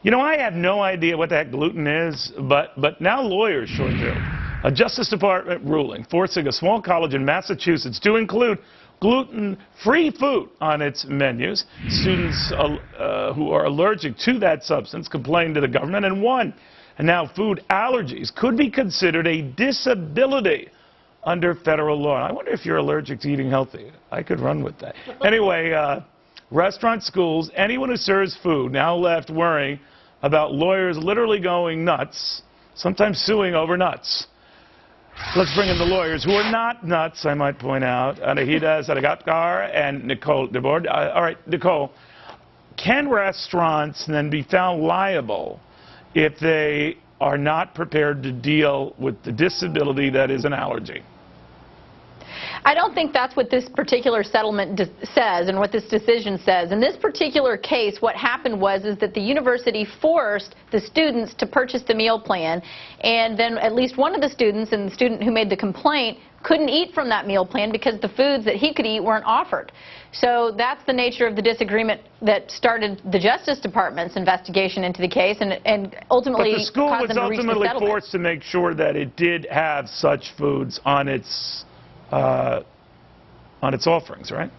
You know, I have no idea what the heck gluten is, but now lawyers sure do. A Justice Department ruling forcing a small college in Massachusetts to include gluten-free food on its menus. Students who are allergic to that substance complained to the government and won. And now food allergies could be considered a disability under federal law. I wonder if you're allergic to eating healthy. I could run with that. Anyway, restaurants, schools, anyone who serves food now left worrying about lawyers literally going nuts, sometimes suing over nuts. Let's bring in the lawyers who are not nuts, I might point out. Anahita Sedaghatfar and Nicole Dept. All right, Nicole, can restaurants then be found liable if they are not prepared to deal with the disability that is an allergy? I don't think that's what this particular settlement says and what this decision says. In this particular case, what happened was that the university forced the students to purchase the meal plan, and then at least one of the students, and the student who made the complaint, couldn't eat from that meal plan because the foods that he could eat weren't offered. So that's the nature of the disagreement that started the Justice Department's investigation into the case, and ultimately caused them to reach the settlement. But the school was ultimately forced to make sure that it did have such foods on its offerings, right?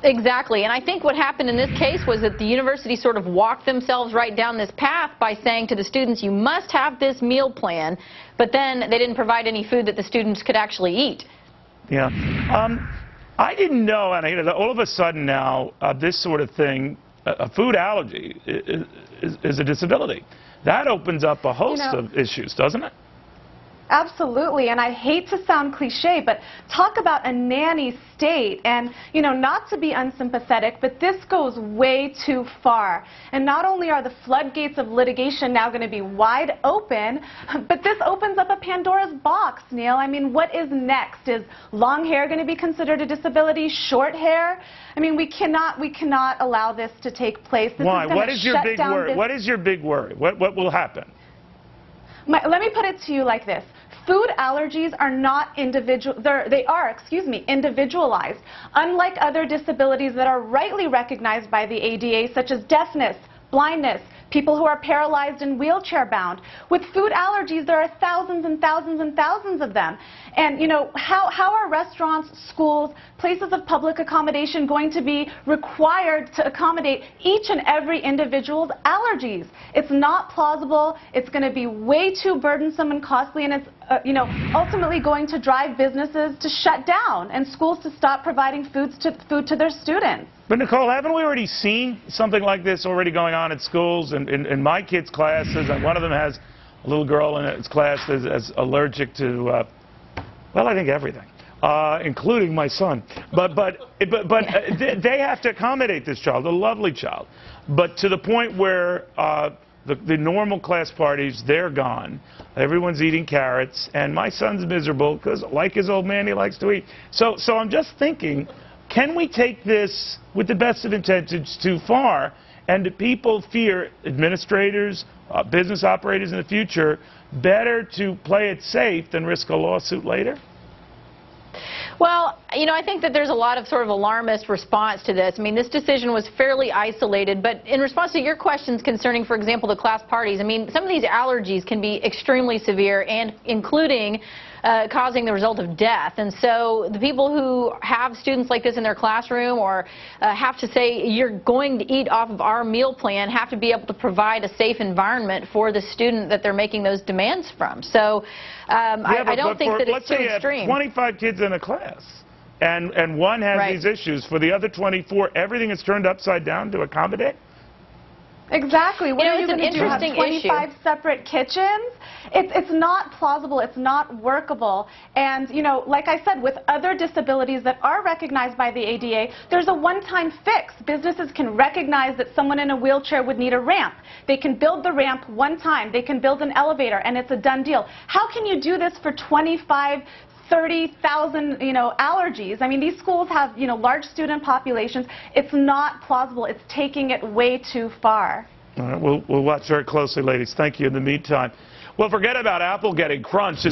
Exactly, and I think what happened in this case was that the university sort of walked themselves right down this path by saying to the students, you must have this meal plan, but then they didn't provide any food that the students could actually eat. Yeah. I didn't know, Anahita, that all of a sudden now this sort of thing, a food allergy, is a disability. That opens up a host of issues, doesn't it? Absolutely, and I hate to sound cliche, but talk about a nanny state, and not to be unsympathetic, but this goes way too far. And not only are the floodgates of litigation now going to be wide open, but this opens up a Pandora's box, Neil. I mean, what is next? Is long hair going to be considered a disability? Short hair? I mean, we cannot allow this to take place. This Why? Is what is your big worry? What is your big worry? What will happen? Let me put it to you like this. Food allergies are not individualized. Unlike other disabilities that are rightly recognized by the ADA, such as deafness, blindness, people who are paralyzed and wheelchair bound. With food allergies, there are thousands and thousands and thousands of them. And how are restaurants, schools, places of public accommodation going to be required to accommodate each and every individual's allergies? It's not plausible. It's going to be way too burdensome and costly, and it's ultimately going to drive businesses to shut down and schools to stop providing food to their students. But Nicole, haven't we already seen something like this already going on at schools? In my kids' classes, and one of them has a little girl in its class that's allergic to, well, I think everything, including my son. But they have to accommodate this child, a lovely child. But to the point where the normal class parties, they're gone. Everyone's eating carrots, and my son's miserable because, like his old man, he likes to eat. So I'm just thinking, can we take this with the best of intentions too far? And do people fear, administrators, business operators in the future, better to play it safe than risk a lawsuit later? Well, I think that there's a lot of sort of alarmist response to this. I mean, this decision was fairly isolated, but in response to your questions concerning, for example, the class parties, I mean, some of these allergies can be extremely severe, and including causing the result of death. And so the people who have students like this in their classroom or have to say, you're going to eat off of our meal plan, have to be able to provide a safe environment for the student that they're making those demands from. So I don't think that it's too extreme. Let's say you have 25 kids in a class, and one has these issues. For the other 24, everything is turned upside down to accommodate? Exactly. What are you going to do? Have 25 issue. Separate kitchens? It's not plausible. It's not workable. And, like I said, with other disabilities that are recognized by the ADA, there's a one-time fix. Businesses can recognize that someone in a wheelchair would need a ramp. They can build the ramp one time. They can build an elevator, and it's a done deal. How can you do this for 25, 30,000, allergies? I mean, these schools have, large student populations. It's not plausible. It's taking it way too far. All right, we'll watch very closely, ladies. Thank you. In the meantime, well, forget about Apple getting crunched.